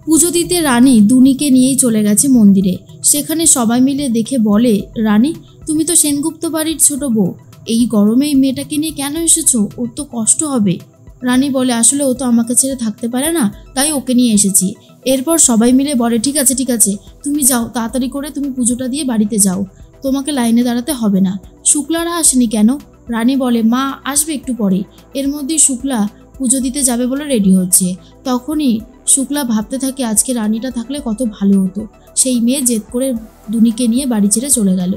পুজো দিতে রানী দুনিকে নিয়েই চলে গেছে মন্দিরে। সেখানে সবাই মিলে দেখে বলে, রানী তুমি তো সেনগুপ্ত বাড়ির ছোট বউ, এই গরমে এই মেয়েটাকে নিয়ে কেন এসেছো? ওর তো কষ্ট হবে। রানী বলে, আসলে ও তো আমাকে ছেড়ে থাকতে পারে না, তাই ওকে নিয়ে এসেছি। এরপর সবাই মিলে বলে, ঠিক আছে ঠিক আছে, তুমি যাও, তাড়াতাড়ি করে তুমি পুজোটা দিয়ে বাড়িতে যাও, তোমাকে লাইনে দাঁড়াতে হবে না। শুক্লারা আসেনি কেন? রানী বলে, মা আসবে একটু পরে। এর মধ্যেই শুক্লা পুজো দিতে যাবে বলে রেডি হচ্ছে। তখনই শুক্লা ভাবতে থাকে, আজকে রানীটা থাকলে কত ভালো হতো। সেই মেয়ে জেদ করে দুনিকে নিয়ে বাড়ি ছেড়ে চলে গেল।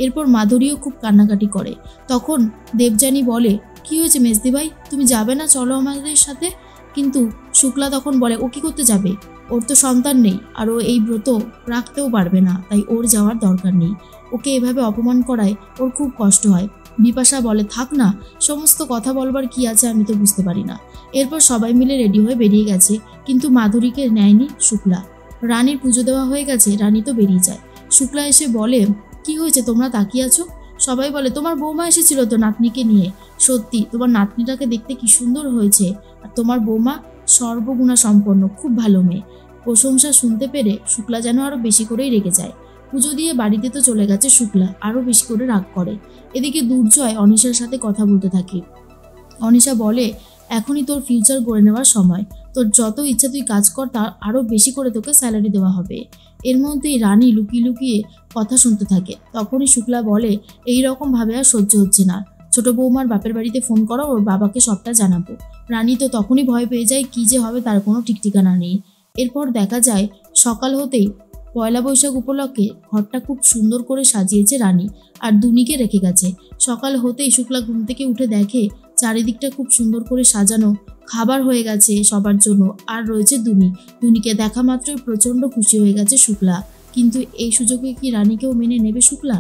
এরপর মাধুরীও খুব কান্নাকাটি করে। তখন দেবযানী বলে, কি হয়েছে মেজদি ভাই, তুমি যাবে না? চলো আমাদের সাথে। কিন্তু শুক্লা তখন বলে, ও কি করতে যাবে? ওর তো সন্তান নেই, আর ও এই ব্রত রাখতেও পারবে না, তাই ওর যাওয়ার দরকার নেই। ওকে এভাবে অপমান করায় ওর খুব কষ্ট হয়। বিপাশা বলে, থাক না, সমস্ত কথা বলবার কি আছে আমি তো বুঝতে পারি না। এরপর সবাই মিলে রেডি হয়ে বেরিয়ে গেছে, কিন্তু মাধুরীকে নেয়নি শুক্লা। রানীর পুজো দেওয়া হয়ে গেছে, রানী তো বেরিয়ে যায়। শুক্লা এসে বলে, কি হয়েছে, তোমরা তাকিয়ে আছো? সবাই বলে, তোমার বৌমা এসেছিল তো নাতনিকে নিয়ে। সত্যি তোমার নাতনিটাকে দেখতে কি সুন্দর হয়েছে, আর তোমার বৌমা সর্বগুণা সম্পন্ন, খুব ভালো মেয়ে। প্রশংসা শুনতে পেরে শুক্লা যেন আরো বেশি করেই রেগে যায়। পুজো দিয়ে বাড়িতে তো চলে গেছে শুক্লা, আরো বেশি করে রাগ করে। এদিকে দুর্জয় অনিশার সাথে কথা বলতে থাকে। অনিশা বলে, এখনই তোর ফিউচার গড়ে নেওয়ার সময়, তোর যত ইচ্ছা তুই কাজ কর, তার আরও বেশি করে তোকে স্যালারি দেওয়া হবে। এর মধ্যেই রানী লুকিয়ে লুকিয়ে কথা শুনতে থাকে। তখনই শুক্লা বলে, এই রকম ভাবে আর সহ্য হচ্ছে না, ছোট বৌমার বাপের বাড়িতে ফোন করো, ওর বাবাকে সবটা জানাবো। রানী তো তখনই ভয় পেয়ে যায়, কি যে হবে তার কোনো ঠিক ঠিকানা নেই। এরপর দেখা যায় সকাল হতেই পয়লা বৈশাখ উপলক্ষে ঘরটা খুব সুন্দর করে সাজিয়েছে রানী, আর দুনিকে রেখে গেছে। সকাল হতেই শুক্লা ঘুম থেকে উঠে দেখে চারিদিকটা খুব সুন্দর করে সাজানো, খাবার হয়ে গেছে সবার জন্য, আর রয়েছে দুনিকে দেখা মাত্রই প্রচণ্ড খুশি হয়ে গেছে শুক্লা। কিন্তু এই সুযোগে কি রানীকেও মেনে নেবে শুক্লা?